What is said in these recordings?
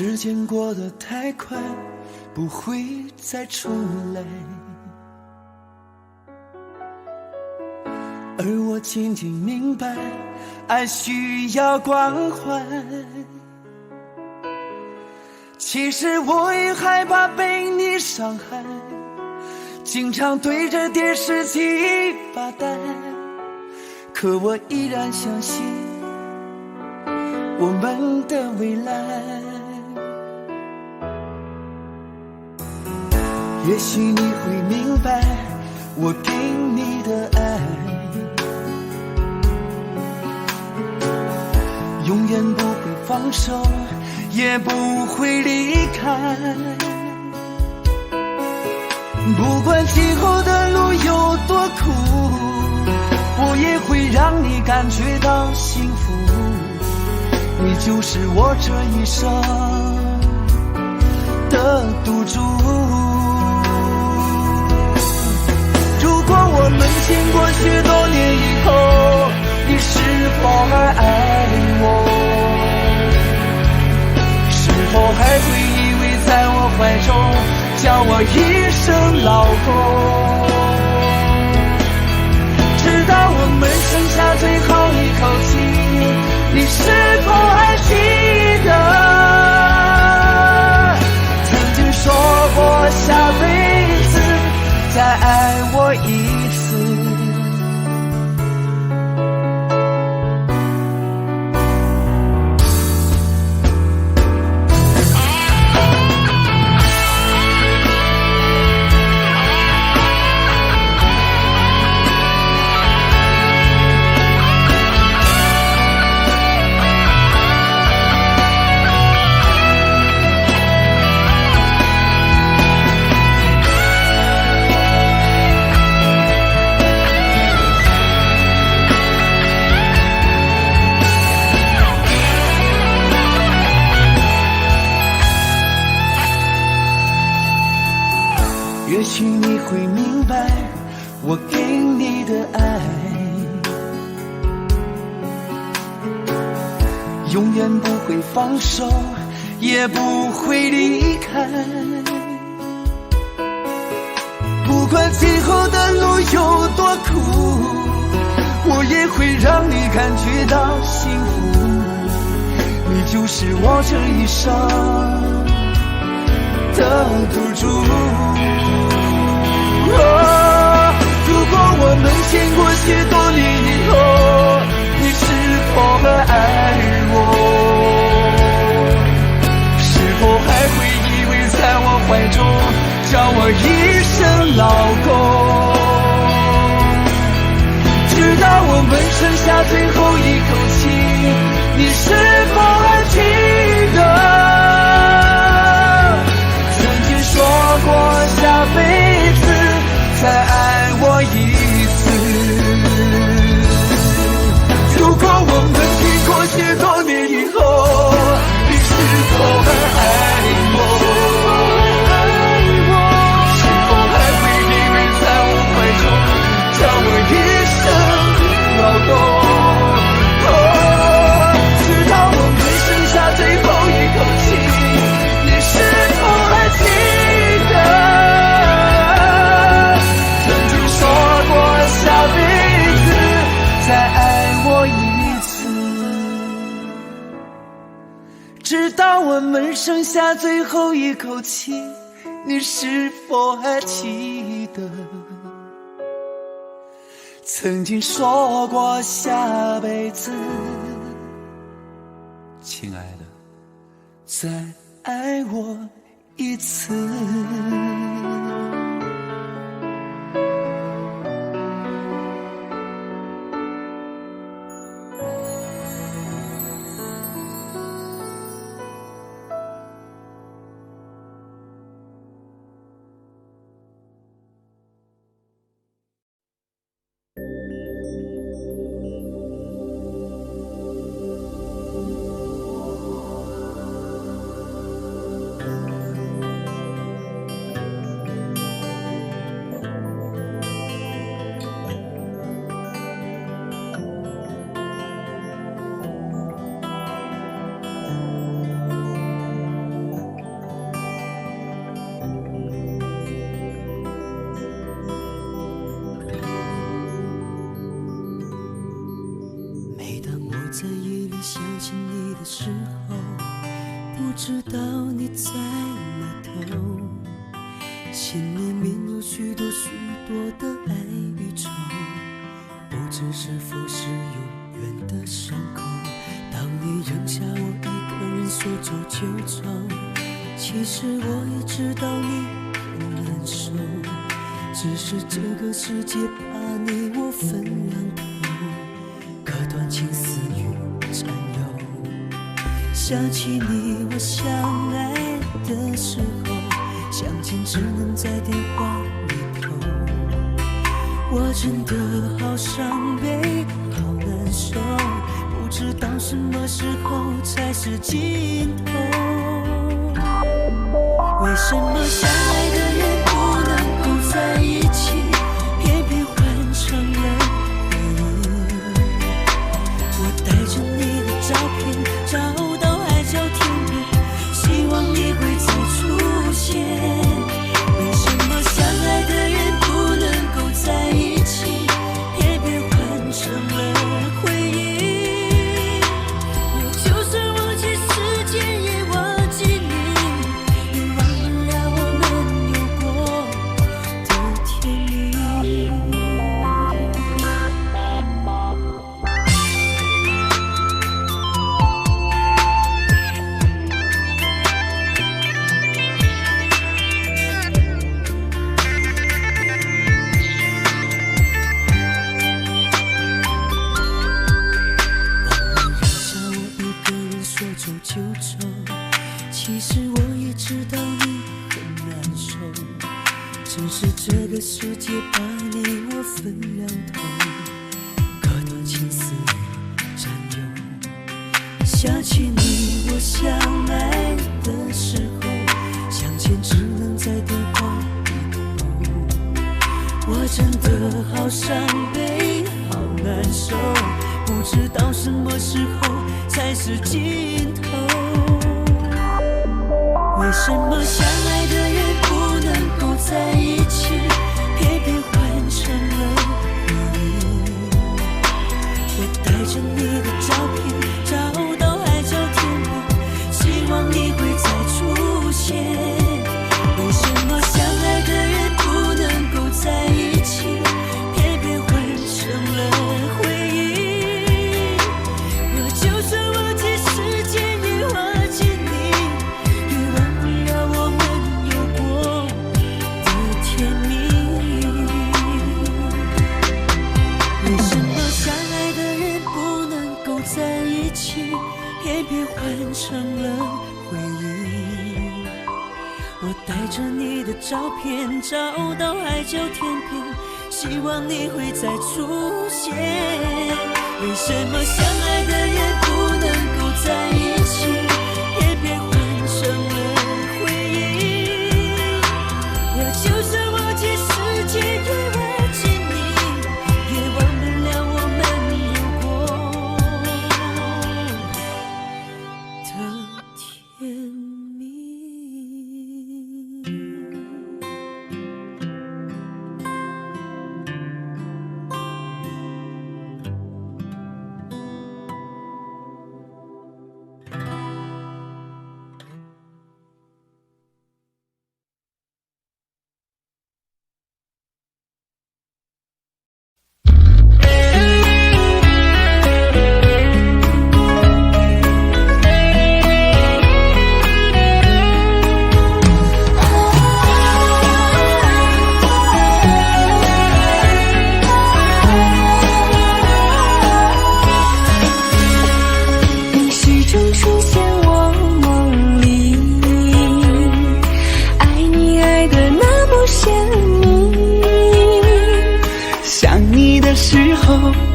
时间过得太快，不会再重来。而我渐渐明白，爱需要关怀。其实我也害怕被你伤害，经常对着电视机发呆。可我依然相信我们的未来。也许你会明白我给你的爱，永远不会放手，也不会离开。不管今后的路有多苦，我也会让你感觉到幸福。你就是我这一生的赌注。如果我们经过许多年以后，你是否还爱我？是否还会依偎在我怀中，叫我一声老公？直到我们剩下最后一口气，你是否还记得曾经说过下辈子再爱我一次？也许你会明白我给你的爱，永远不会放手，也不会离开。不管今后的路有多苦，我也会让你感觉到幸福。你就是我这一生的赌注。如果我们经过许多年以后，你是否还爱我？是否还会依偎在我怀中，叫我一声老公？直到我们剩下最后一口气，你是否还记得曾经说过下辈子再爱我一次？如果我们经过许多年以后，你是否还爱我？是否还会依偎在我怀中，叫我一声老公？直到我们剩下最后一口气，你是否还记得下辈子再爱我一次？直到我们剩下最后一口气，你是否还记得曾经说过下辈子，亲爱的，再爱我一次？在夜里想起你的时候，不知道你在哪头，心里面有许多许多的爱与愁，不知是否是永远的伤口。当你扔下我一个人说走就走，其实我也知道你很难受，只是这个世界把你我分两头，可断情丝与缠绕。想起你我相爱的时候，相见只能在电话里头，我真的好伤悲好难受，不知道什么时候才是尽头。为什么相爱的人不能够在一起，偏偏换成了回忆？我带着你的照片找到海角天边，希望你会再出现。为什么相爱的人不能够在一起，偏偏换成了回忆？我就算忘记时间也忘记你，也忘不了我们有过的甜蜜。就走，其实我也知道你很难受，只是这个世界把你我分两头，可断情丝与缠绕。想起你我相爱的时候，相见只能在电话里头，我真的好伤悲好难受，不知道什么时候才是尽头。为什么相爱的人不能够在一起，偏偏换成了回忆？我带着你的照片找到海角天边，希望你会再出现。为什么相爱的人不能够在一起，偏偏换成了回忆？我就算忘记时间也忘记你，也忘不了我们有过的甜蜜。为什么相爱的人不能够在一起，偏偏换成了回忆？我带着你的照片找到海角天边，希望你会再出现。为什么相爱的人不能够在一起，偏偏换成了回忆？我就算忘记时间也忘记你，也忘不了我们有过的甜蜜。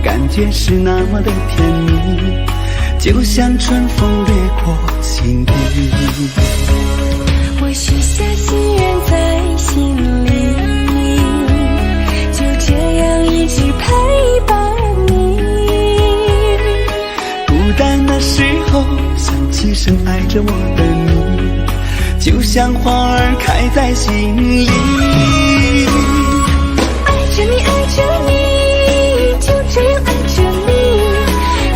感觉是那么的甜蜜，就像春风掠过心底。我许下心愿在心里，就这样一直陪伴你。孤单的时候想起深爱着我的你，就像花儿开在心里。爱着你，爱着你，就这样爱着你，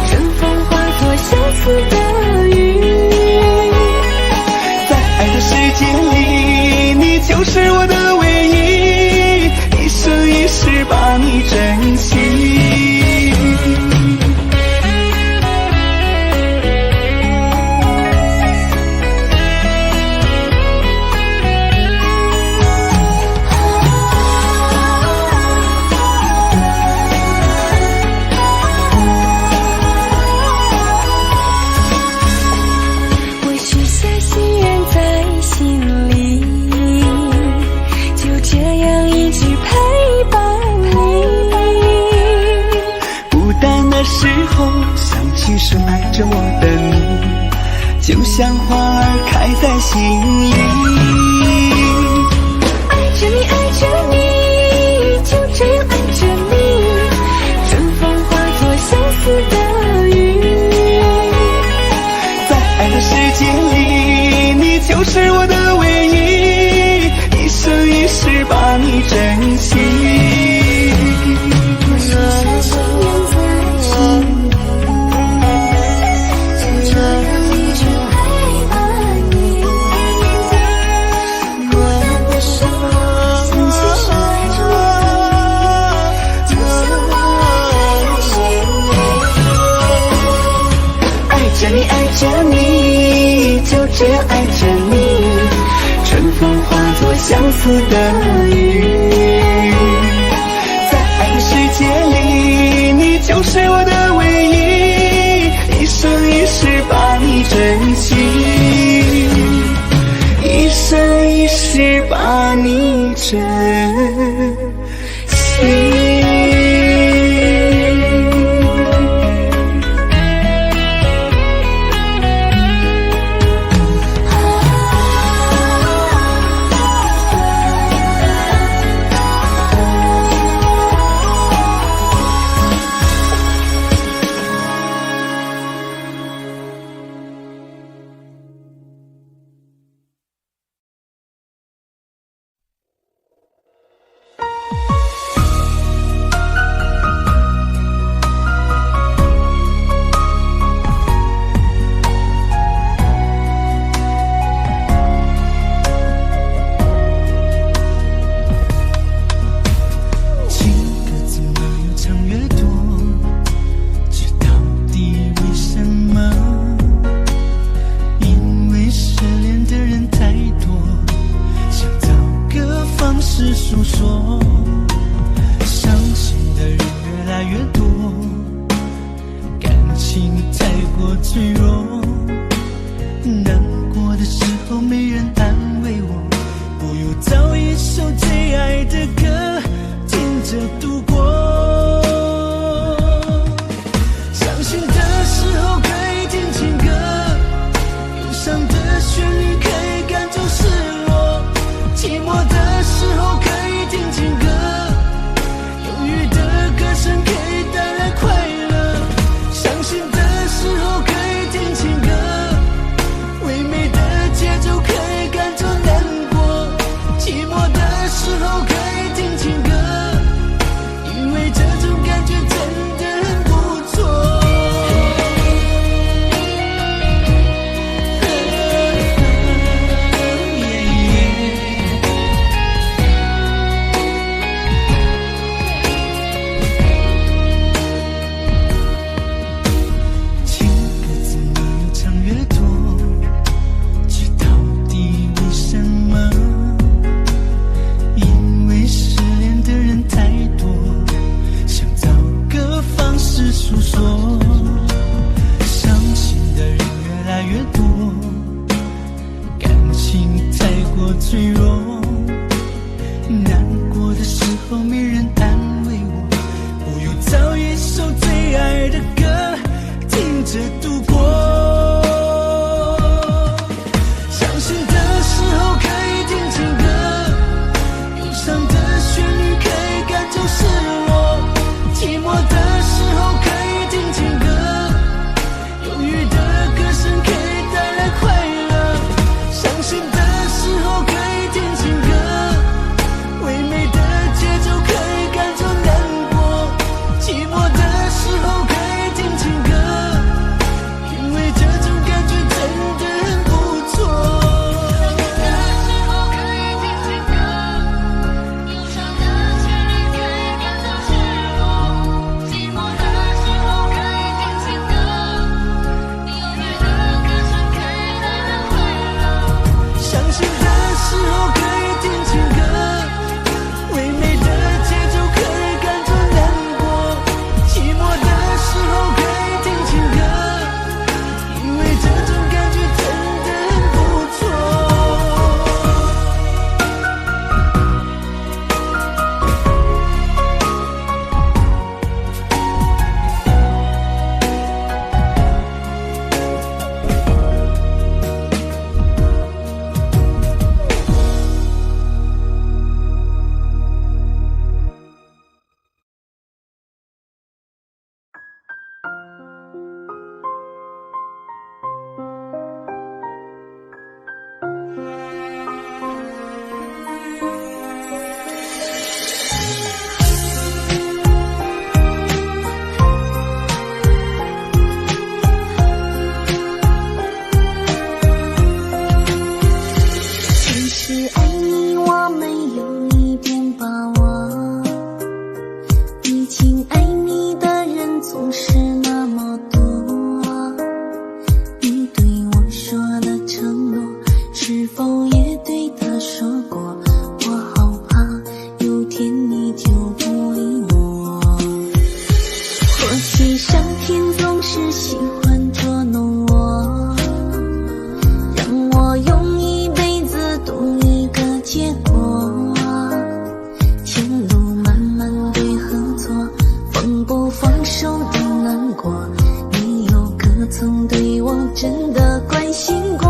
春风化的雨。在爱的世界里，你就是我的唯一，一生一世把你珍惜。时候想起深爱着我的你，就像花儿开在心里。爱着你，爱着你，就这样爱着你，春风化作相思的雨。在爱的世界里，你就是我的唯一，一生一世把你珍惜。爱着你，就这样爱着你，春风化作相思的雨。在爱的世界里，你就是我的唯一，一生一世把你珍惜，一生一世把你珍惜。上天总是喜欢捉弄我，让我用一辈子赌一个结果。前路漫漫对合作，放不放手都难过。你又可曾对我真的关心过？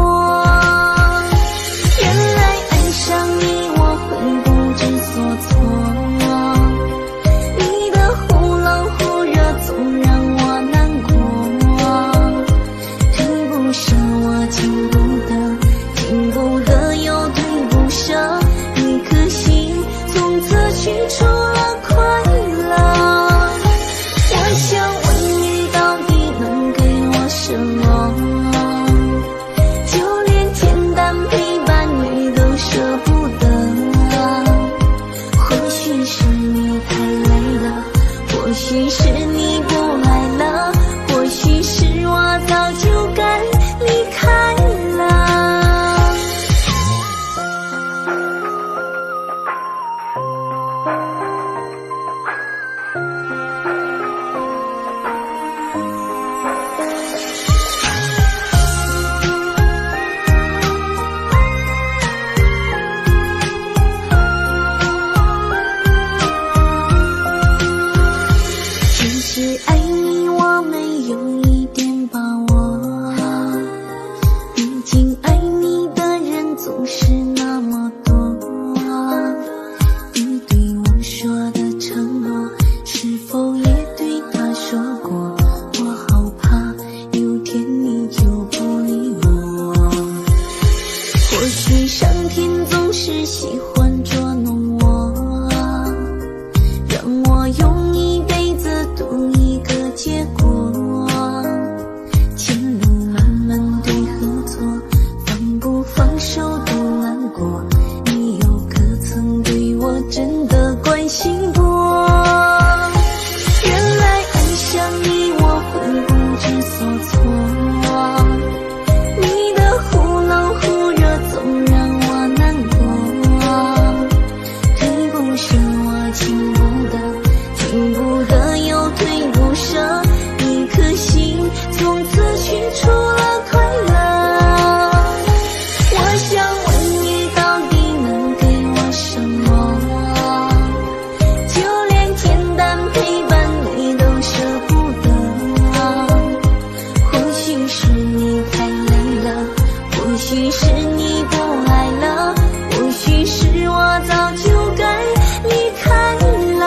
原来爱上你我会不知所措。取出了快乐，我想问你到底能给我什么？就连简单陪伴你都舍不得。或许是你太累了，或许是你不来了，或许是我早就该离开了。爱你我没有一点把握，毕竟爱你的人总是那么多。你对我说的承诺，是否也对他说过？我好怕有天你就不理我。或许上天总是喜欢捉弄我，让我用一辈子赌一个结果。前路漫漫对合作，放不放手都难过。你又可曾对我真的关心过？原来爱上你我会不知所措。你的忽冷忽热总让我难过。退不舍我情不得，进不得又退不舍，一颗心从此取出了快乐。我想问你到底能给我什么？就连简单陪伴你都舍不得。或许是你太累了，或许是你不来了，或许是我早就该离开了。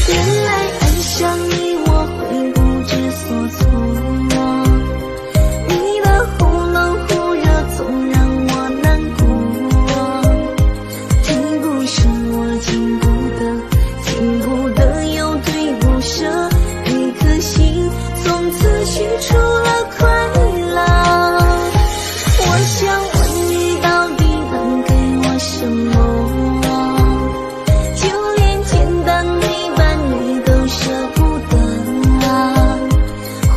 原来爱上你我会不知所措。你的忽冷忽热总让我难过。退不舍我进不得，进不得又退不舍，一颗心从此取出了快乐。我想问你到底能给我什么？就连简单陪伴你都舍不得。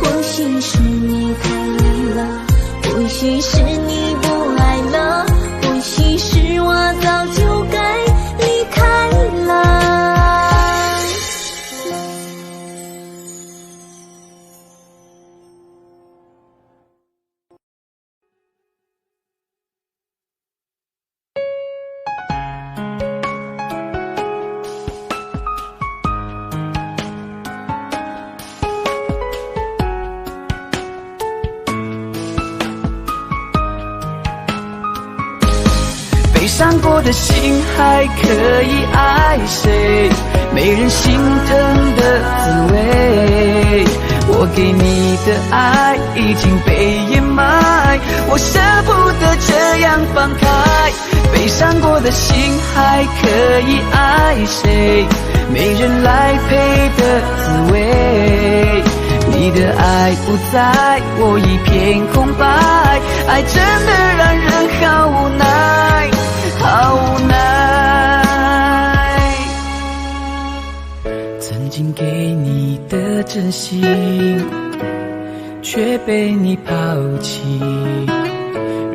或许是你太累了，或许是你不来了，或许是我早就该离开了。悲伤过的心还可以爱谁？没人心疼的滋味，我给你的爱已经被掩埋，我舍不得这样放开。悲伤过的心还可以爱谁？没人来陪的滋味，你的爱不在，我一片空白，爱真的让人好无奈，好无奈。曾经给你的真心，却被你抛弃。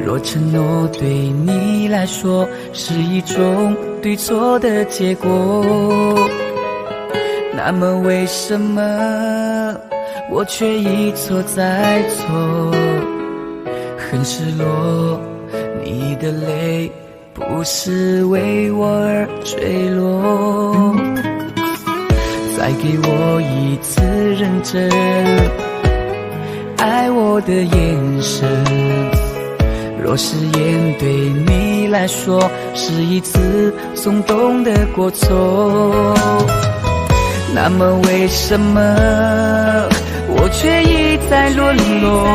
若承诺对你来说是一种对错的结果，那么为什么我却一错再错？很失落，你的泪不是为我而坠落。再给我一次认真爱我的眼神，若誓言对你来说是一次松动的过错，那么为什么我却一再沦落？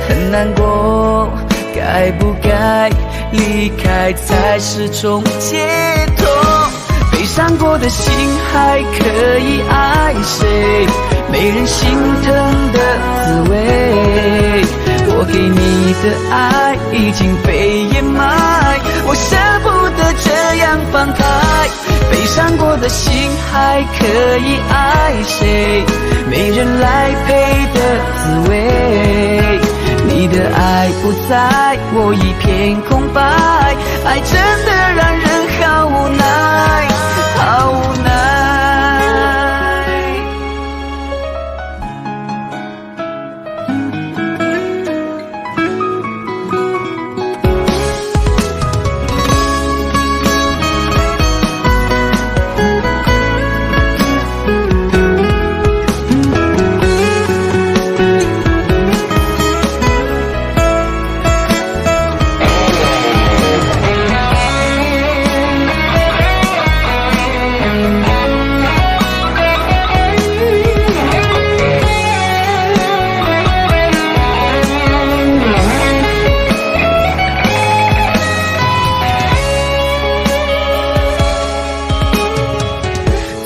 很难过，该不该离开才是种解脱？悲伤过的心还可以爱谁？没人心疼的滋味，我给你的爱已经被掩埋，我舍不得这样放开。悲伤过的心还可以爱谁？没人来陪的滋味，你的爱不在，我一片空白，爱真的让人好无奈，好无奈。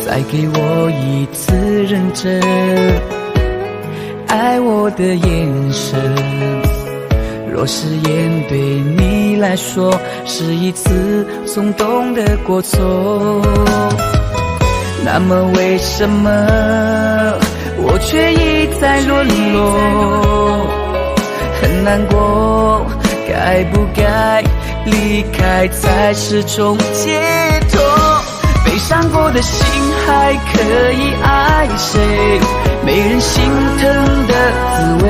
再给我一次认真爱我的眼神，若誓言对你来说是一次松动的过错，那么为什么我却一再沦落？很难过，该不该离开才是种解脱？悲伤过的心还可以爱谁？没人心疼的滋味，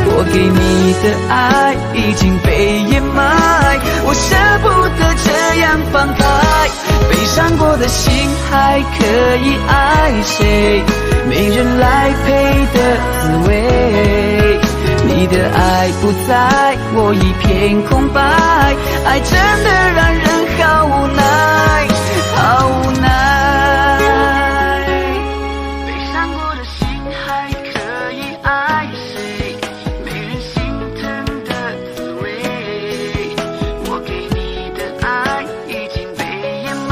我给你的爱已经被掩埋，我舍不得这样放开。悲伤过的心还可以爱谁？没人来陪的滋味，你的爱不在，我一片空白，爱真的让人好无奈，好无奈。悲伤过的心还可以爱谁？没人心疼的滋味，我给你的爱已经被掩埋，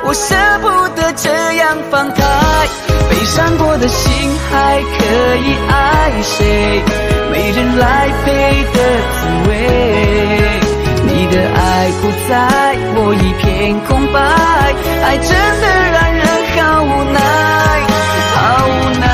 我舍不得这样放开。悲伤过的心还可以爱谁？没人来陪的滋味，你的爱不在，我一片空白，爱真的让人好无奈，好无奈。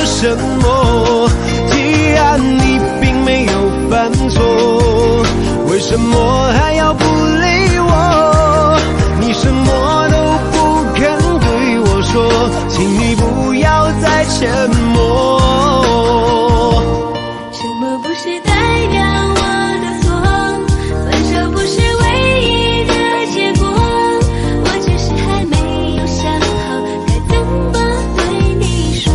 什么？既然你并没有犯错，为什么还要不理我？请你不要再沉默。沉默不是代表我的错，分手不是唯一的结果，我只是还没有想好该怎么对你说。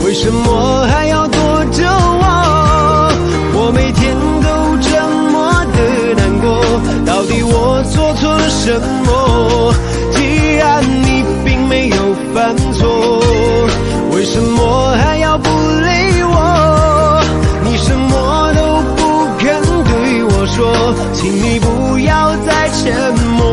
为什么还要躲着我？我每天都这么的难过，到底我做错了什么？既然你并没有犯错，为什么还要不理我？你什么都不肯对我说，请你不要再沉默。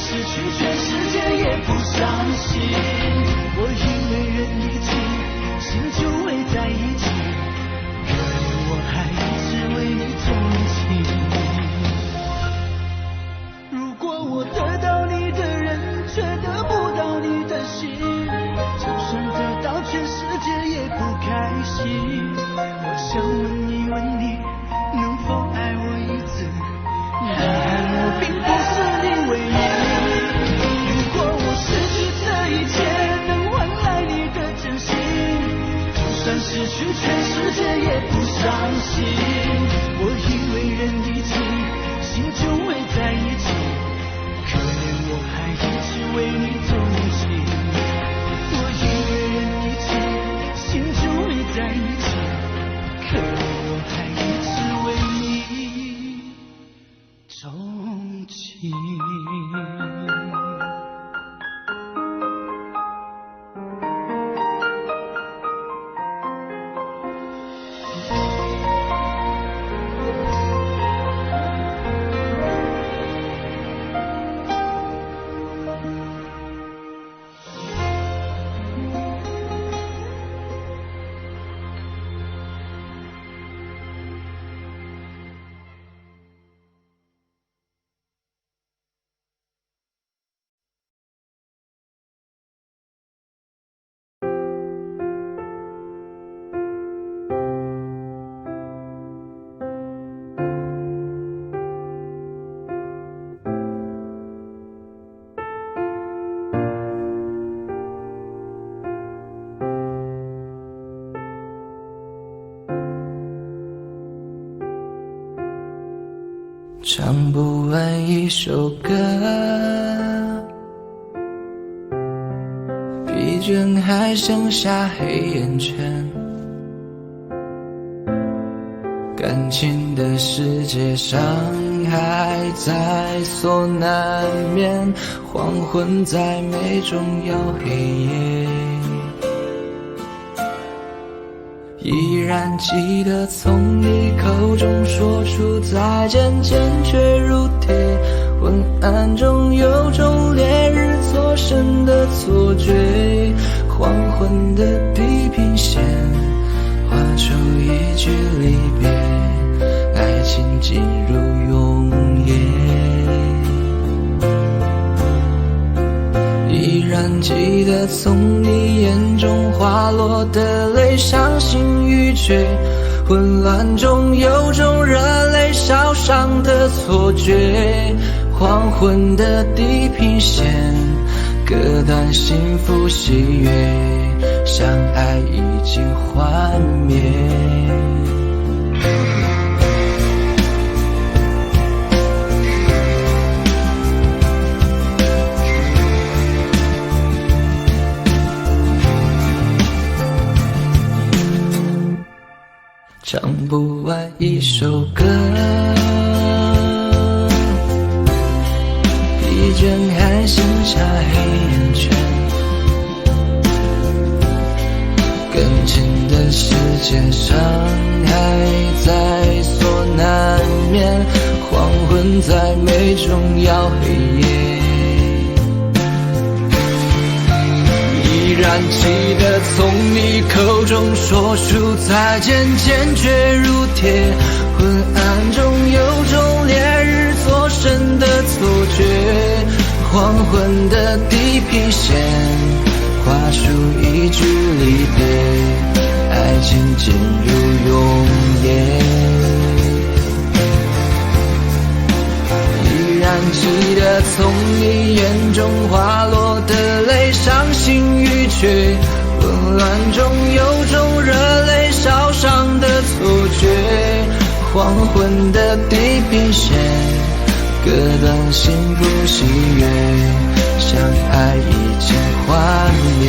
失去全世界也不伤心，我因为人已经不开心。我想问一问你，能否爱我一次？遗憾我并不是你唯一。如果我失去这一切能换来你的真心，就算失去全世界也不伤心。我以为人一起，心就会在一起，可怜我还一直为你动情。我以为人一起，心就会在一起，可怜我还一直为你钟情。唱不完一首歌，疲倦还剩下黑眼圈。感情的世界伤害在所难免，黄昏在美中要黑夜。依然记得从你口中说出再见，坚决如铁。昏暗中有种烈日灼身的错觉，黄昏的地平线画出一句离别，爱情进入永夜。依然记得从你眼中滑落的泪，伤心欲绝，混乱中有种热泪烧伤的错觉。黄昏的地平线割断幸福喜悦，相爱已经幻灭。唱不完一首歌，疲倦还剩下黑眼圈。感情的世界伤害在所难免，黄昏在美中要黑夜。依然记得从你口中说出再见，坚决如铁。昏暗中有种烈日灼身的错觉，黄昏的地平线画出一句离别，爱情进入永夜。依然记得从你眼中滑落的泪，伤心欲绝，混乱中有种热泪烧伤的错觉。黄昏的地平线割断幸福喜悦，相爱已经幻灭。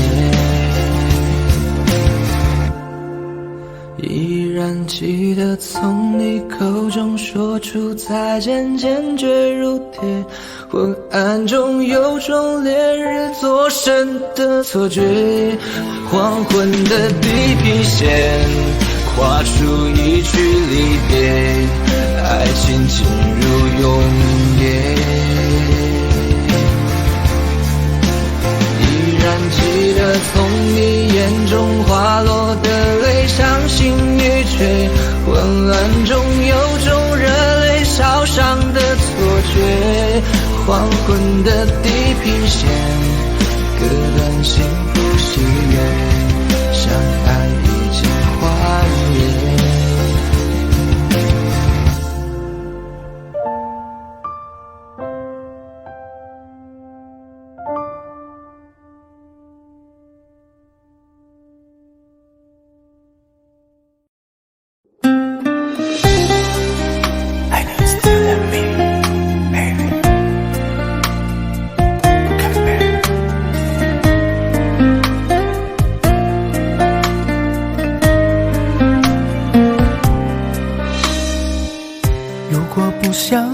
依然记得从你口中说出再见，坚决如铁。昏暗中有种烈日灼身的错觉，黄昏的地平线画出一句离别，爱情进入永夜。依然记得从你眼中滑落的泪，伤心欲绝，混乱中有种热泪烧伤的错觉。黄昏的地平线割断幸福喜悦，相爱已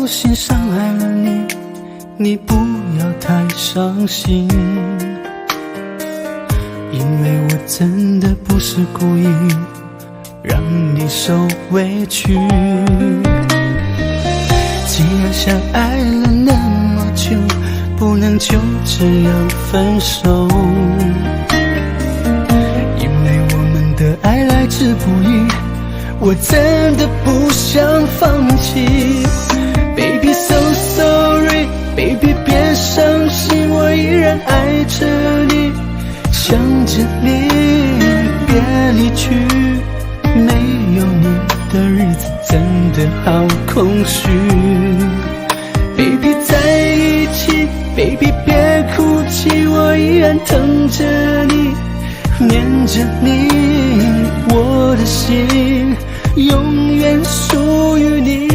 小心伤害了你，你不要太伤心，因为我真的不是故意让你受委屈。既然相爱了那么久，不能就这样分手，因为我们的爱来之不易，我真的不想放弃。 Baby so sorry Baby 别伤心，我依然爱着你，想着你，别离去，没有你的日子真的好空虚。 Baby 在一起 Baby 别哭泣，我依然疼着你，念着你，我的心永远属于你。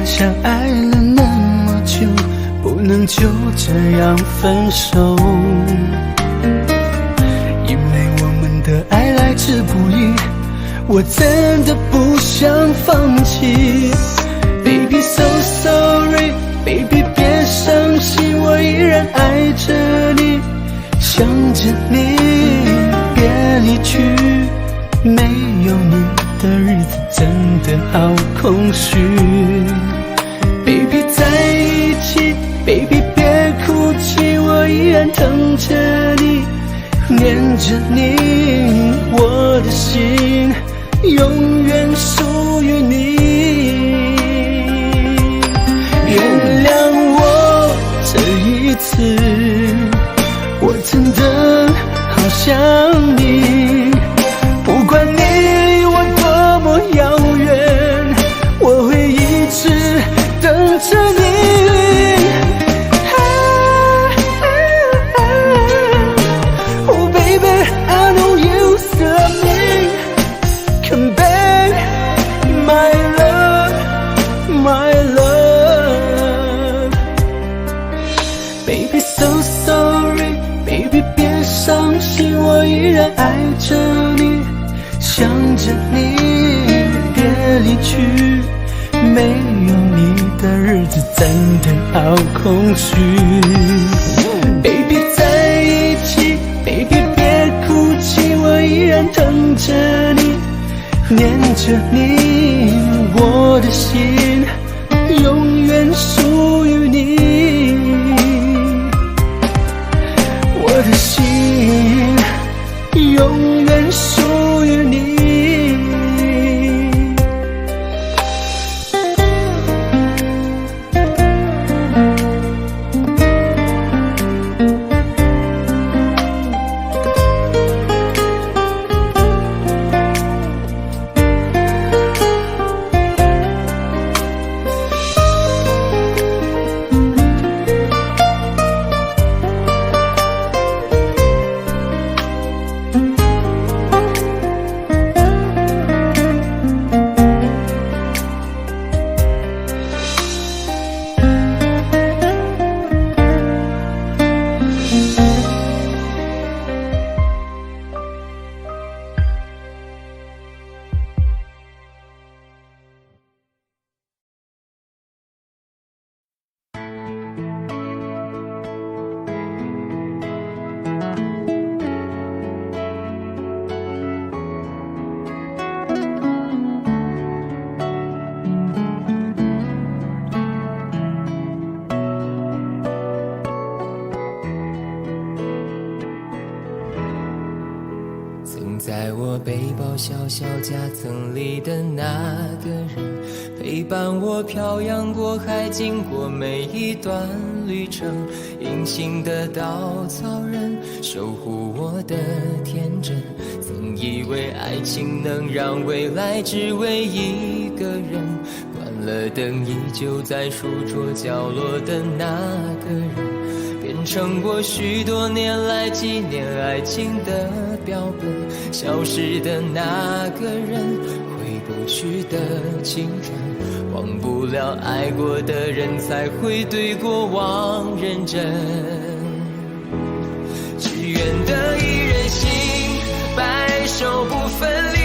相爱了那么久，不能就这样分手，因为我们的爱来之不易，我真的不想放弃。 Baby so sorry Baby 别伤心，我依然爱着你，想着你，别离去，没有你的日子真的好空虚。 Baby 在一起 Baby 别哭泣，我依然疼着你，念着你，我的心永远属于你。原谅我这一次，我真的好想你，不管你离我多么遥远，我会一直等着你。Oh baby I know you love me, come back my love my love. Baby so sorry Baby 别伤心，我依然爱着你，想着你，别离去，没有你的日子真的好空虚。 Baby 在一起 Baby 别哭泣，我依然疼着你，念着你，我的心永远属于你，我的心永远属于你。在我背包小小夹层里的那个人，陪伴我漂洋过海，经过每一段旅程。隐形的稻草人，守护我的天真。曾以为爱情能让未来只为一个人，关了灯依旧在书桌角落的那个人，变成我许多年来纪念爱情的标本。消失的那个人，回不去的青春，忘不了爱过的人，才会对过往认真。只愿得一人心，白首不分离，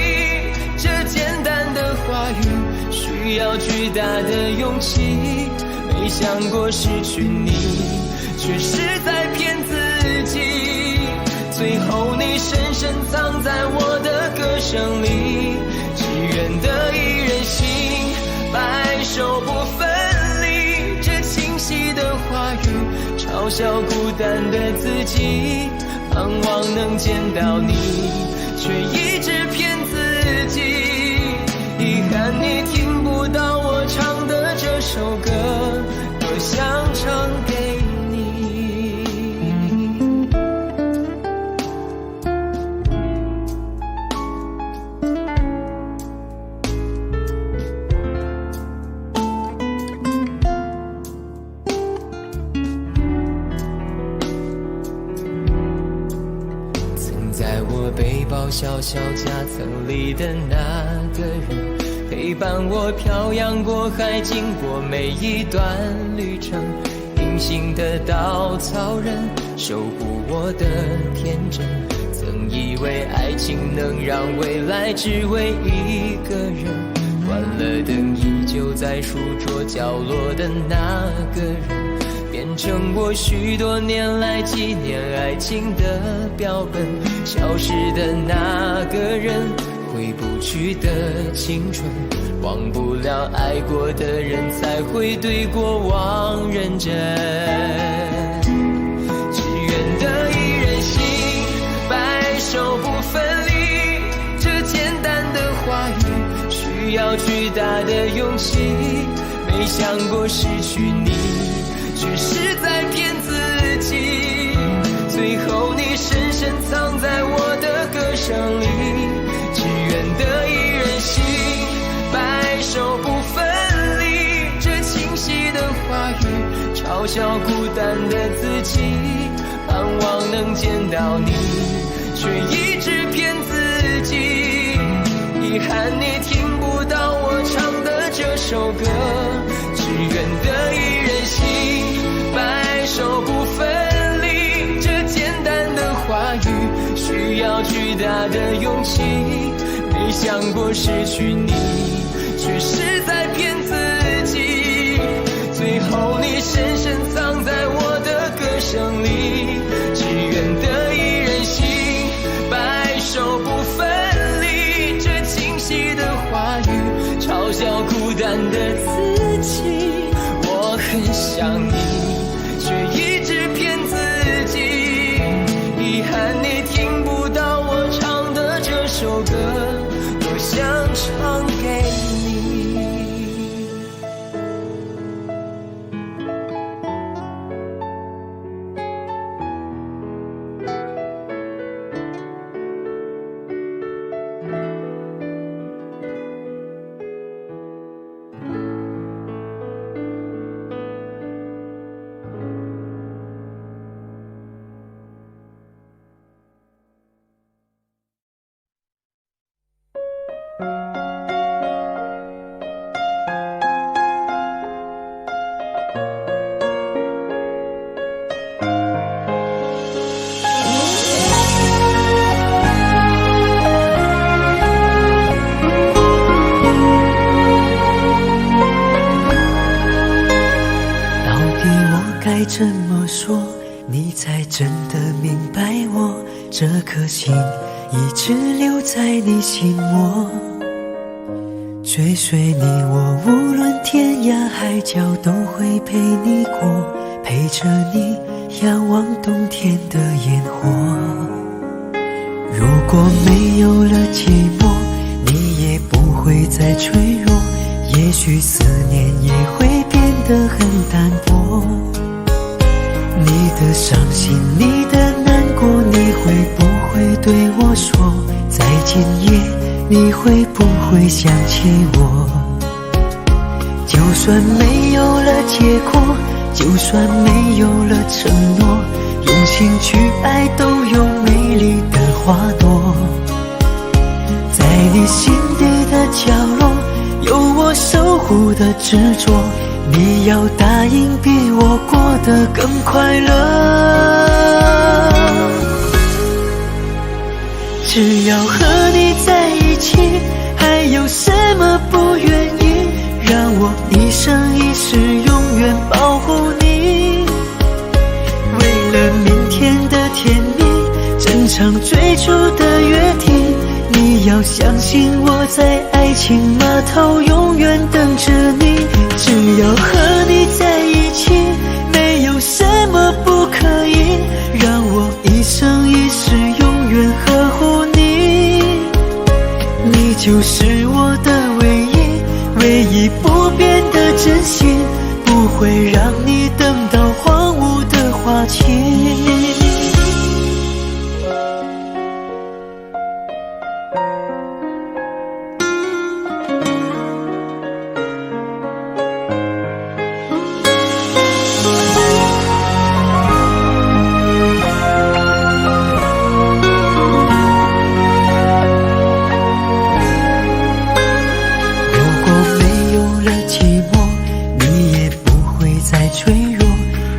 这简单的话语需要巨大的勇气。没想过失去你，却是在骗自己。最后你深深藏在我的歌声里，只愿得一人心，白首不分离。这清晰的话语嘲笑孤单的自己，盼望能见到你，却一直骗自己。遗憾你听不到我唱的这首歌，多想唱给你。曾在我背包小小夹层里的那个人，陪伴我漂洋过海，经过每一段旅程。隐形的稻草人，守护我的天真。曾以为爱情能让未来只为一个人，关了灯依旧在书桌角落的那个人，变成我许多年来纪念爱情的标本。消失的那个人，回不去的青春，忘不了爱过的人，才会对过往认真。只愿得一人心，白首不分离。这简单的话语需要巨大的勇气。没想过失去你，却是在骗自己。最后你深深藏在我的歌声里，只愿得一人心，白首不分离。这清晰的话语嘲笑孤单的自己，盼望能见到你，却一直骗自己。遗憾你听不到我唱的这首歌，只愿得一人心，白首不分离。这简单的话语需要巨大的勇气。没想过失去你，却是在骗自己。最后你深深藏在我的歌声里，只愿得一人心，白首不分离。这清晰的话语嘲笑孤单的自己。我很想你，却一直骗自己。遗憾你听不到我唱的这首歌，多想唱给你。该怎么说，你才真的明白我？这颗心一直留在你心窝，追随你我，无论天涯海角都会陪你过，陪着你仰望冬天的烟火。如果没有了寂寞，你也不会再脆弱，也许思念也会变得很淡薄。你的伤心，你的难过，你会不会对我说在今夜，你会不会想起我？就算没有了结果，就算没有了承诺，用心去爱都有美丽的花朵。在你心底的角落，有我守护的执着，你要答应比我过得更快乐。只要和你在一起，还有什么不愿意？让我一生一世永远保护你。为了明天的甜蜜，珍藏最初的约定，你要相信我在爱情码头永远等着你。只要和你在一起，没有什么不可以，让我一生一世永远呵护你。你就是我的唯一，唯一不变的真心，不会让你等到荒芜的花期。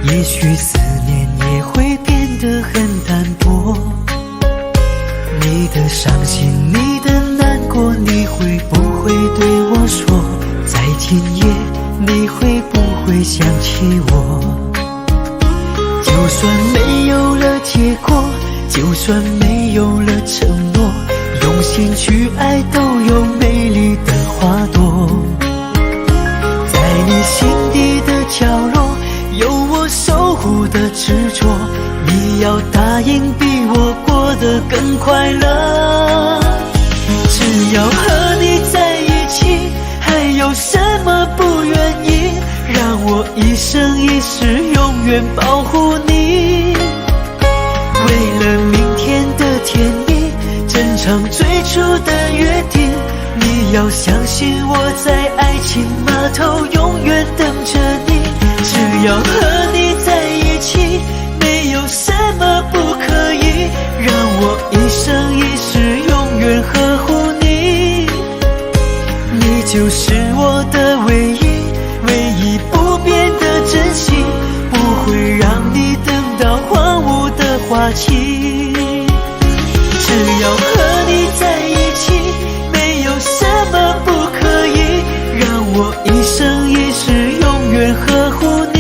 也许思念也会变得很淡薄。你的伤心，你的难过，你会不会对我说在今夜，你会不会想起我？就算没有了结果，就算没有了承诺，用心去爱都有美丽的花朵。在你心底的角落，有我守护的执着，你要答应比我过得更快乐。只要和你在一起，还有什么不愿意？让我一生一世永远保护你。为了明天的甜蜜，珍藏最初的约定，你要相信我在爱情码头永远等着你。只要和你在一起，没有什么不可以，让我一生一世永远呵护你。你就是我的唯一，唯一不变的真心，不会让你等到荒芜的花期。只要和你在一起，没有什么不可以，让我一生一世永远呵护你。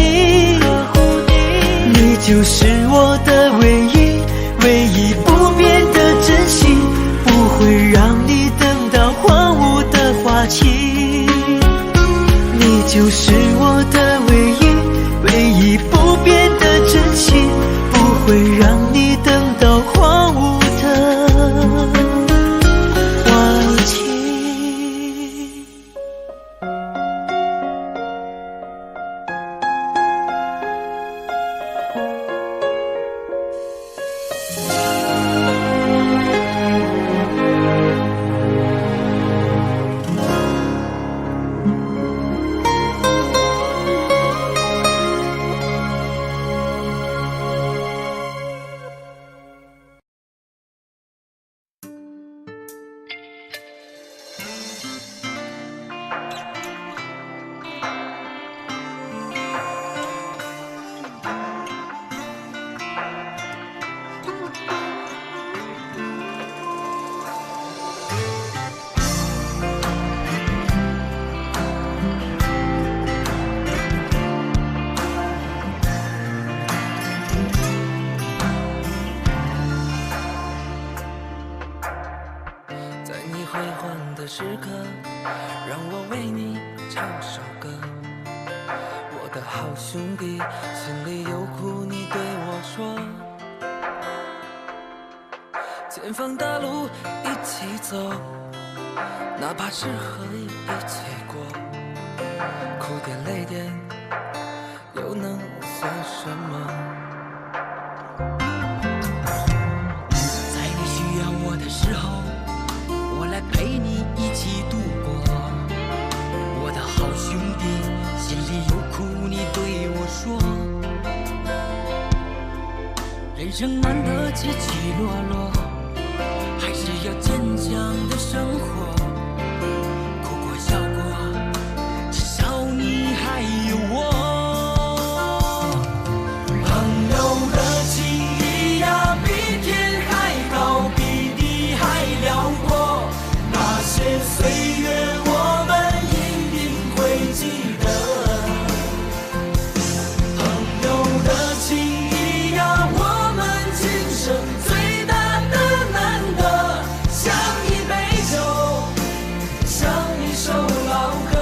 你就是我的唯一，唯一不变的真心，不会让你等到荒芜的花期。你就是我的唯一，唯一不变的真心，不会让你等到荒芜的花期。辉煌的时刻，让我为你唱首歌。我的好兄弟，心里有苦你对我说。前方大路一起走，哪怕是和一起过，哭点泪点又能算什么？在你需要我的时候，我来陪你一起度过。我的好兄弟，心里有苦你对我说。人生难得起起落落，还是要坚强的生活。哭过笑过，至少你还有我。朋友的情谊呀，比天还高，比地还辽阔。那些岁月我们一定会记得。朋友的情谊呀，我们今生最大的难得，像一杯酒，像一首老歌。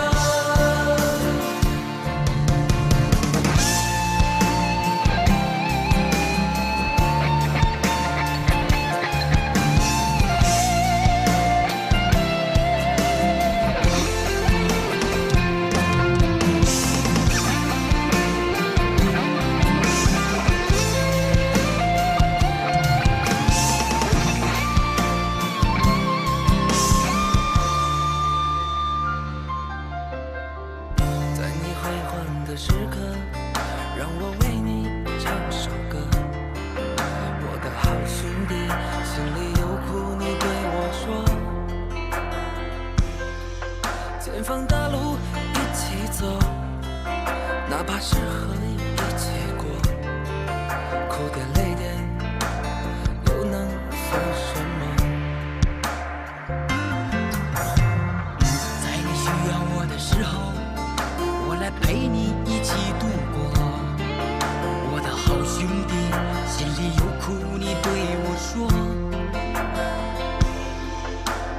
在你悔恨的时刻，让我为你唱首歌。我的好兄弟，心里有苦你对我说。前方大路一起走，哪怕是和你一起过，哭点泪点又能算什么？在你需要我的时候，我来陪你一起度过。我的好兄弟，心里有苦你对我说。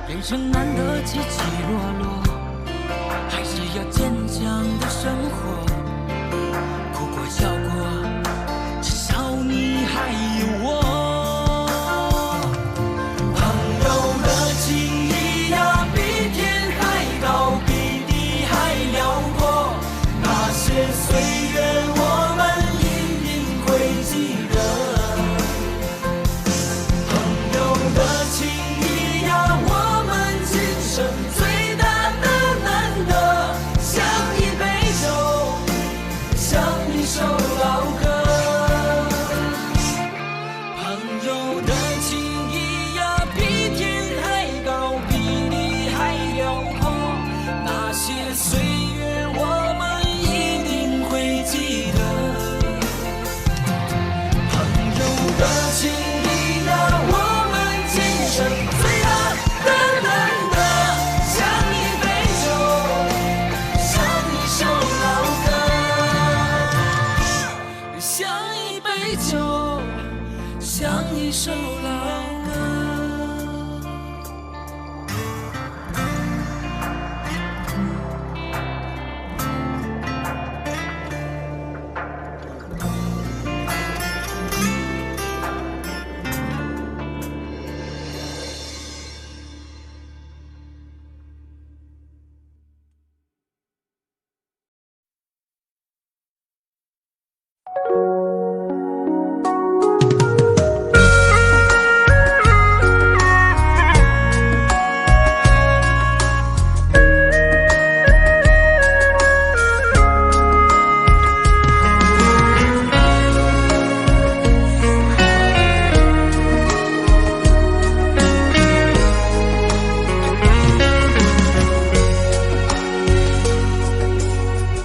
人生难得起起落落，还是要坚强的生活。哭过笑过，至少你还有我。朋友的情谊呀，比天还高，比地还辽阔。那些岁月我们一定会记得。朋友的情谊呀，我们今生最大的难得，像一杯酒，像一首老歌。朋友的情谊呀，比天还高，比地还辽阔。那些岁月我们一定会记得。朋友的情谊呀，我们今生最大的难得，像一杯酒，像一首老歌，像一杯酒，像一首老歌。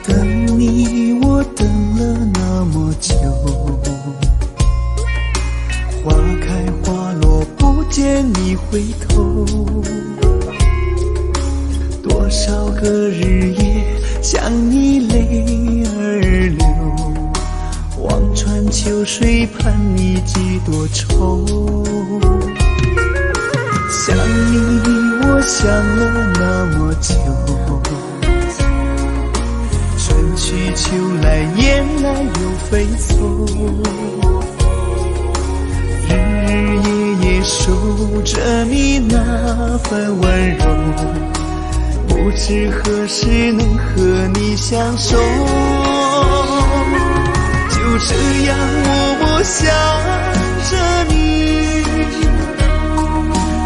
等你，我等了那么久，花开花落不见你回头。多少个日夜想你泪儿流，望穿秋水盼你几多愁。想你，我想了那么久，春去秋来，雁来又飞走，日日夜夜守着你那份温柔，不知何时能和你相守。就这样默默想着你，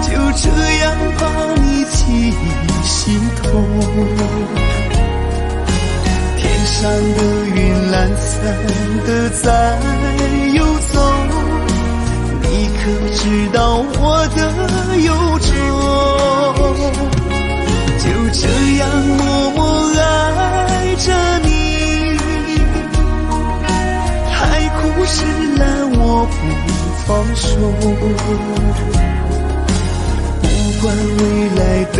就这样把你记心头。天上的云懒散的在游走，你可知道我的忧愁？就这样默默爱着你，海枯石烂我不放手。不管未来的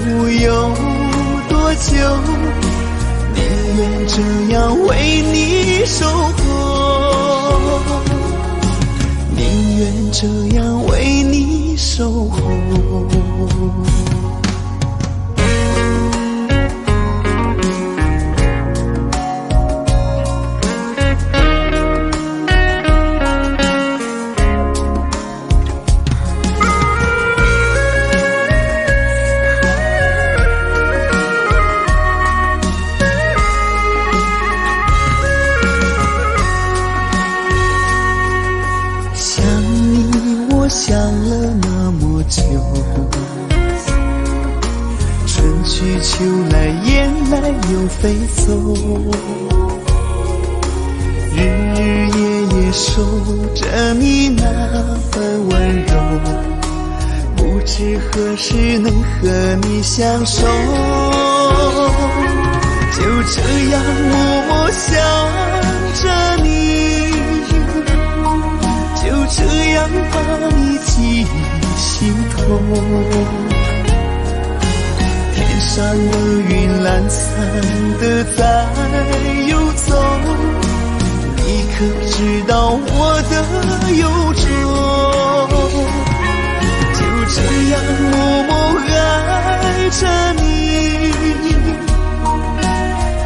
路有多久，宁愿这样为你守候，宁愿这样为你守候。想了那么久，春去秋来，雁来又飞走，日日夜夜守着你那份温柔，不知何时能和你相守。就这样默默想着你，就这样把你记心头。天上的云懒散的在游走，你可知道我的忧愁？就这样默默爱着你，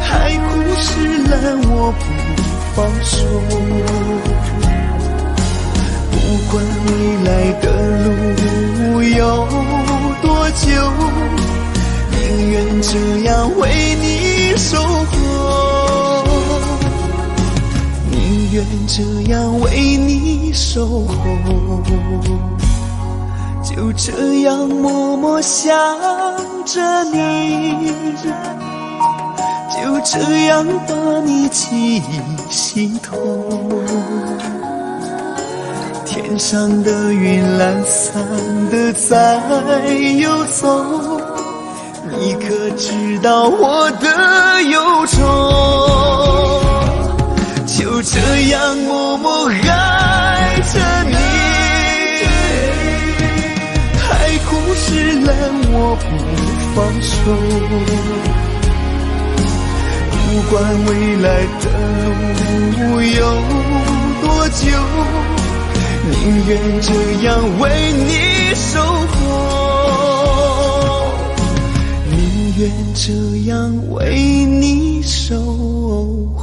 海枯石烂我不放手。不管未来的路有多久，宁愿这样为你守候，宁愿这样为你守候。就这样默默想着你，就这样把你记心头。天上的云懒散的在游走，你可知道我的忧愁？就这样默默爱着你，海枯石烂我不放手。不管未来的路有多久，宁愿这样为你守候，宁愿这样为你守候。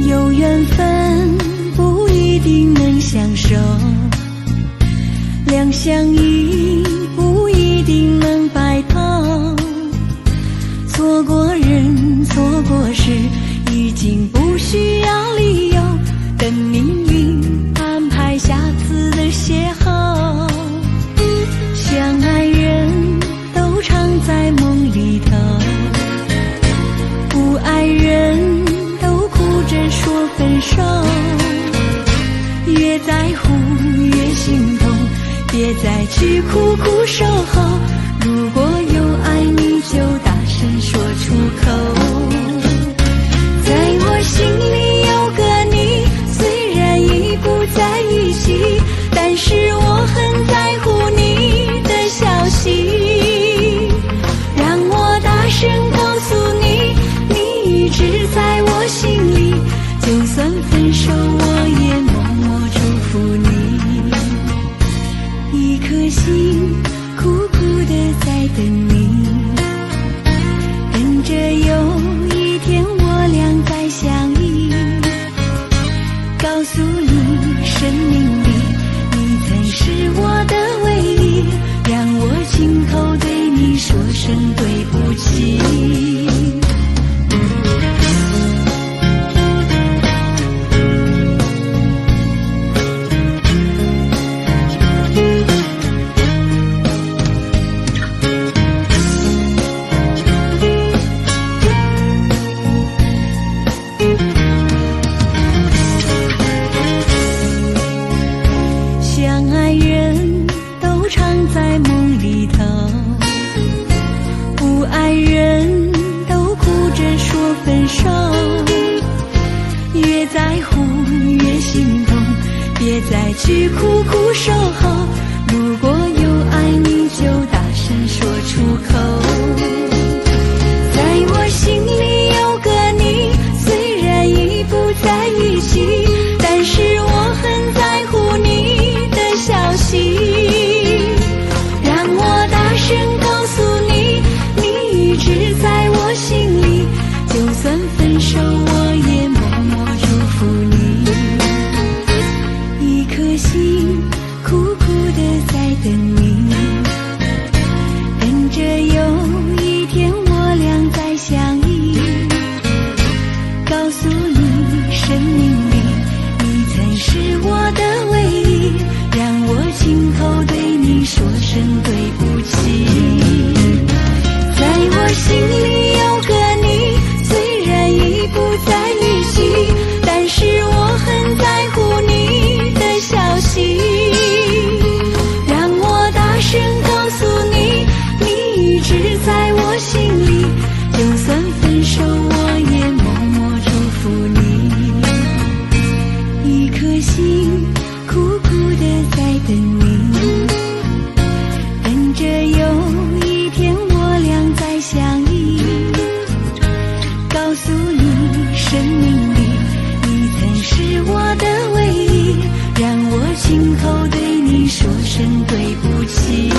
有缘分不一定能相守，两相依不一定能白头。错过人，错过事，已经不需要理由，等命运安排下次的邂逅。相爱人都常在梦里头，不爱人说分手，约在再去苦苦守候。如果有爱你就大声说出口。在我心里有个你，虽然已不在一起，但是我很在乎你的消息。让我大声告诉你，你一直在我心里，就算分手我也默默祝福你。一颗心苦苦地在等你，等着有一天我俩再相依。告诉你生命里你曾是我的唯一，让我亲口对你说声对不起。相爱人都常在梦里头，不爱人都哭着说分手。越在乎越心痛，别再去苦苦守候。如果有爱你就大声说出口。在我心里有个你，虽然已不在一起，但是我很在乎你的消息。让我大声告诉你，你一直在我心里，就算分手我也默默祝福你。一颗心苦苦地在等你，等着有一天我俩再相依。告诉你生命里你曾是我的唯一，让我亲口对你说声对不起。在我心里有个你，虽然已不在一起，但是我很在乎你的消息。让我大声告诉你，你一直在我心里，就算分手我也默默祝福你。一颗心苦苦地在等你，等着有一天我俩再相依。告诉你生命里你曾是我的唯一，让我亲口对你说声对不起。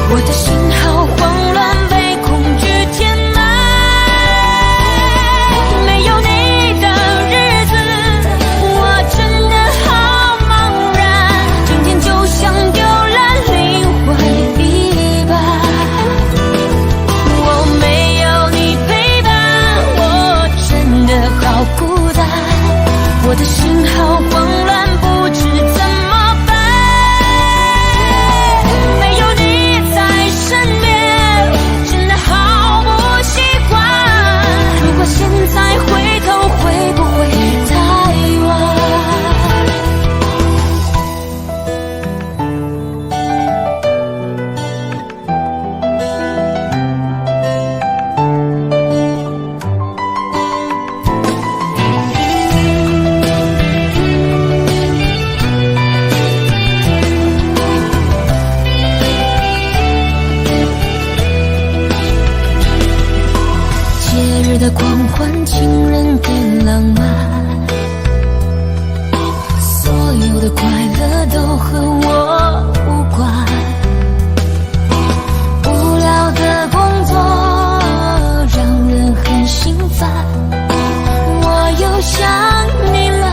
我的狂欢，情人的浪漫，所有的快乐都和我无关。无聊的工作让人很心烦，我又想你了，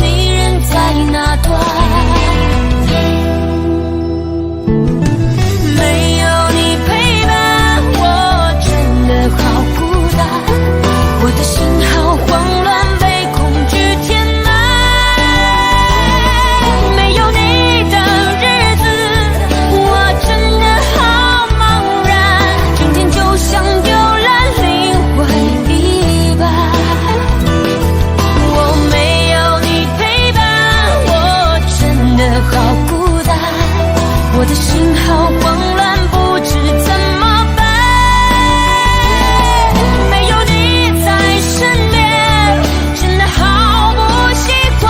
你人在哪端？没有你陪伴，我真的好孤单，我的心好慌乱，被恐惧填满。没有你的日子，我真的好茫然，今天就像丢了灵魂一般。我没有你陪伴，我真的好孤单，我的心好慌乱，不知怎么办。没有你在身边，真的好不习惯。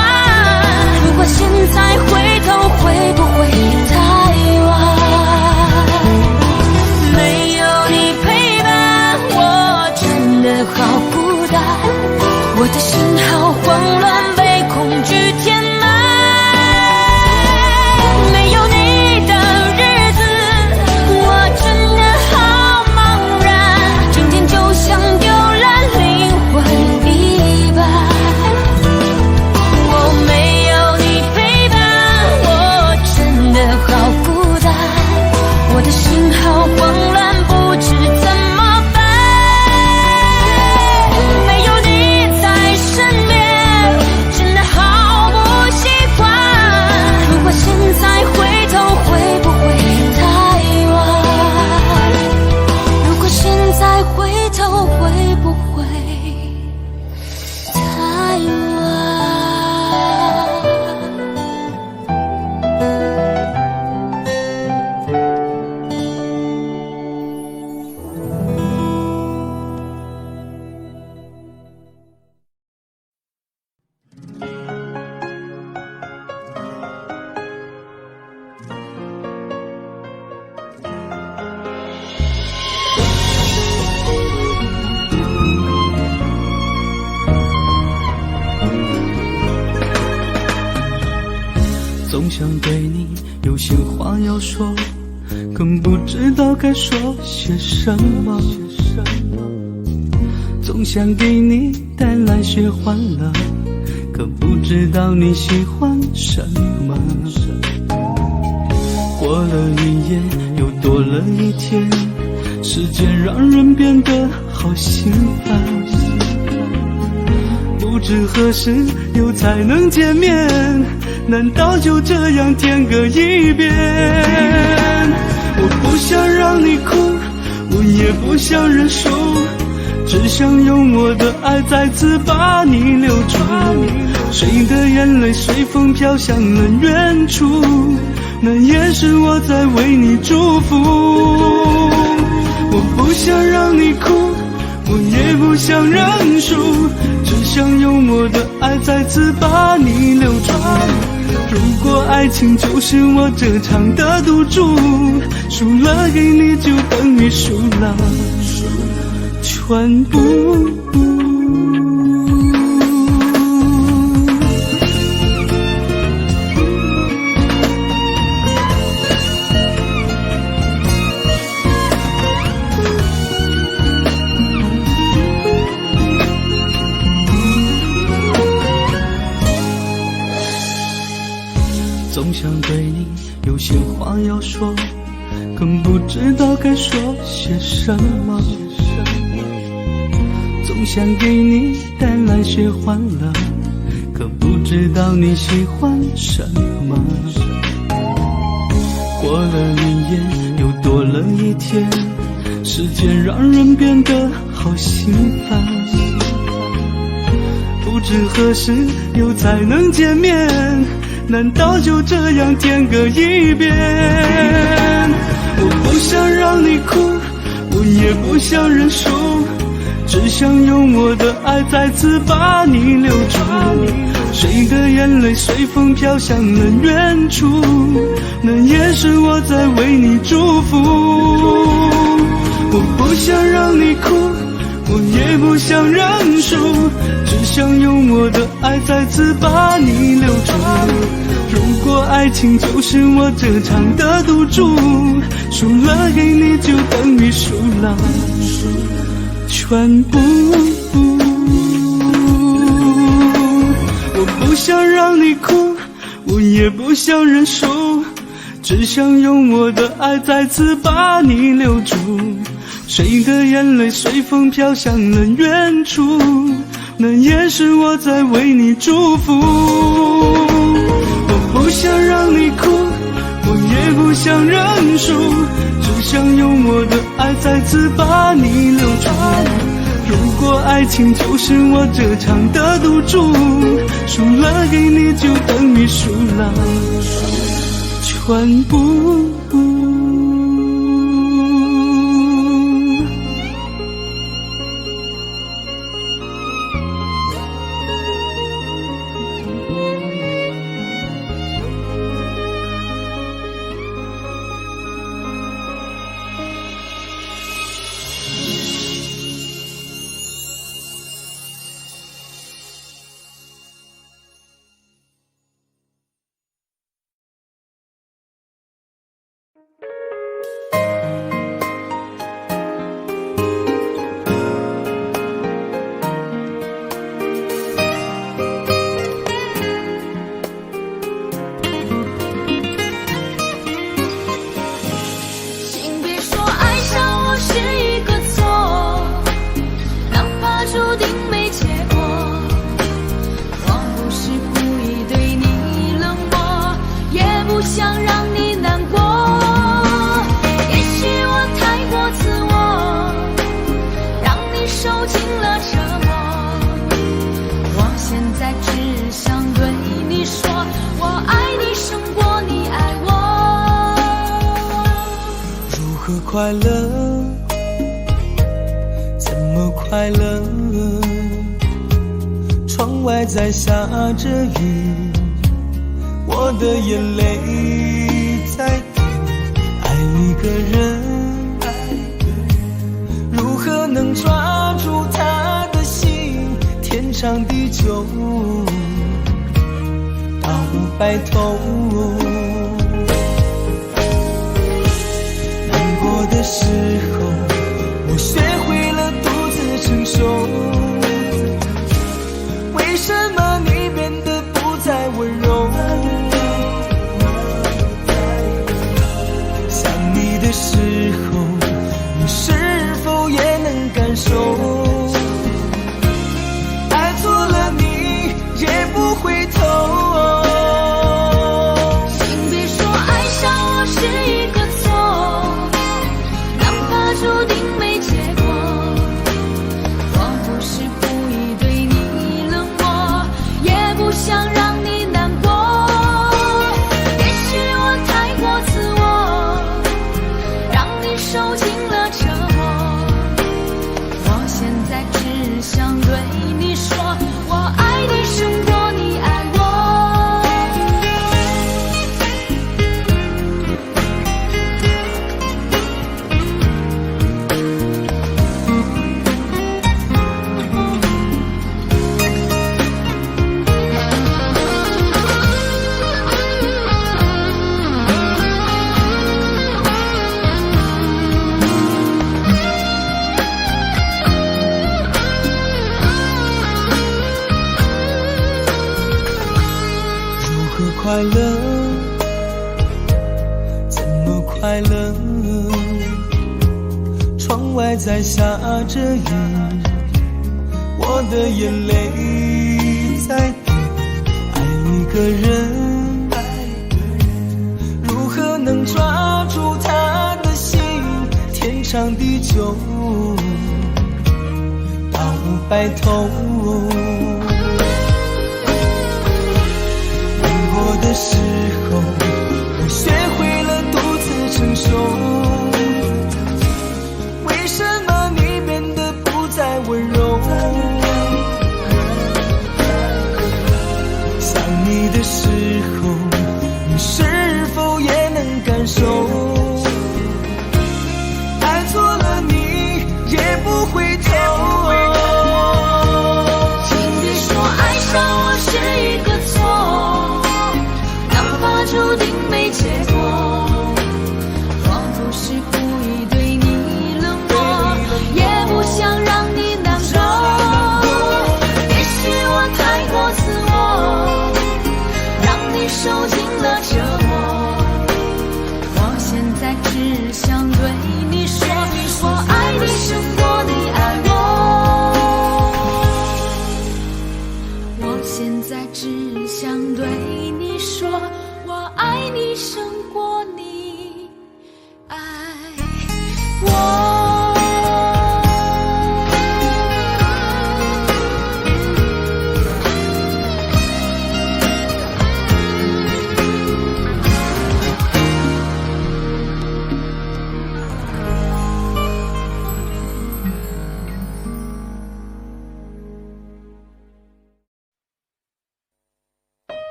如果现在回头，会不会太晚？没有你陪伴，我真的好孤单，我的心好慌乱，被恐惧填满。没有你的日子，我真的好茫然，今天就像丢了灵魂一般。我没有你陪伴，我真的好孤单，我的心好慌乱，不知怎么办。没有你在身边，真的好不习惯。如果现在回头，会不会太晚？如果现在回头，会不会太晚？总想对你有些话要说，更不知道该说些什么。总想给你带来些欢乐，可不知道你喜欢什么。过了一夜，又多了一天，时间让人变得好心烦。不知何时又才能见面，难道就这样天各一边？我不想让你哭，我也不想认输，只想用我的爱再次把你留住。谁的眼泪随风飘向了远处，那也是我在为你祝福。我不想让你哭，我也不想认输，只想用我的爱再次把你留住。如果爱情就是我这场的赌注，输了给你就等于输了全部。总想对你有些话要说，更不知道该说些什么。总想给你带来些欢乐，可不知道你喜欢什么。过了一夜，又多了一天，时间让人变得好心烦。不知何时又才能见面，难道就这样天各一边？我不想让你哭，我也不想认输，只想用我的爱再次把你留住。谁的眼泪随风飘向了远处，那也是我在为你祝福。我不想让你哭，我也不想认输，只想用我的爱再次把你留住。如果爱情就是我这场的赌注，输了给你就等于输了全部。我不想让你哭，我也不想认输，只想用我的爱再次把你留住。谁的眼泪随风飘向了远处，那也是我在为你祝福。我不想让你哭，我也不想认输，只想用我的爱再次把你留住。如果爱情就是我这场的赌注，输了给你就等于输了全部。快乐，怎么快乐？窗外在下着雨，我的眼泪在滴。爱一个人，如何能抓住他的心？天长地久，到白头。的时候，我学会了独自承受。为什么你变得不再温柔？想你的时候，你是否也能感受？爱错了你也不回头。请别说爱上我是一个注定没结果，我不是故意对你冷漠，也不想让你难过。也许我太过自我，让你受尽了折磨。我现在只想对你说，我爱你胜过你爱我。快乐，怎么快乐？窗外在下着雨，我的眼泪在滴。爱一个人，如何能抓住他的心？天长地久，到白头。的时候，我学会了独自承受。为什么你变得不再温柔？想你的时候，你是否也能感受？爱错了你也不回头。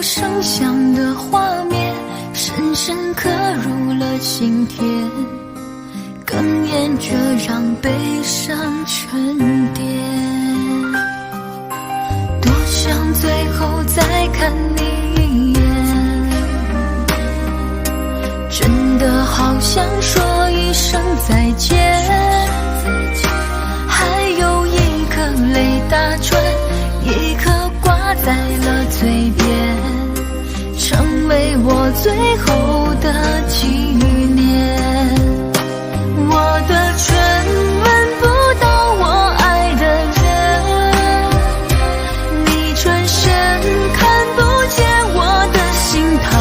声响的画面，深深刻入了心田，哽咽着让悲伤沉淀。多想最后再看你一眼，真的好想说一声再见，还有一颗泪打转，一颗挂在了嘴边，成为我最后的纪念。我的唇吻不到我爱的人，你转身看不见我的心疼，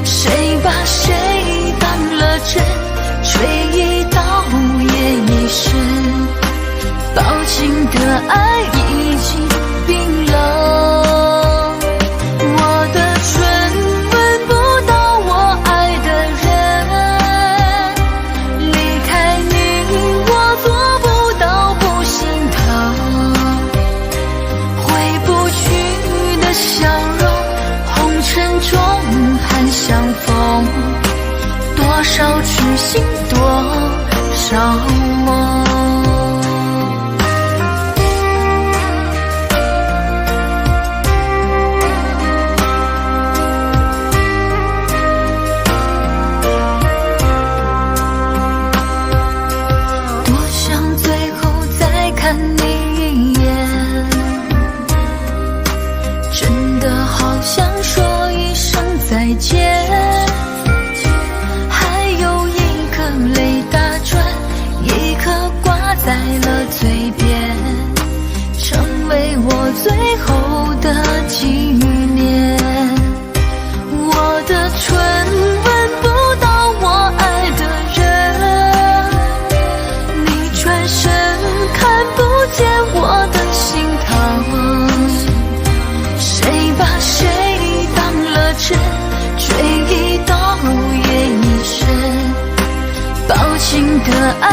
谁把谁当了真，吹一刀也一生，抱紧的爱已经冰冷。我的唇吻不到我爱的人，离开你我做不到不心疼，回不去的笑容，红尘中还相逢，多少痴心多少梦。再见，还有一颗泪打转，一颗挂在了嘴边，成为我最后的纪念。我的唇吻不到我爱的人，你转身看不见我的心疼，谁把谁当了真，吹一刀也一生，抱紧的爱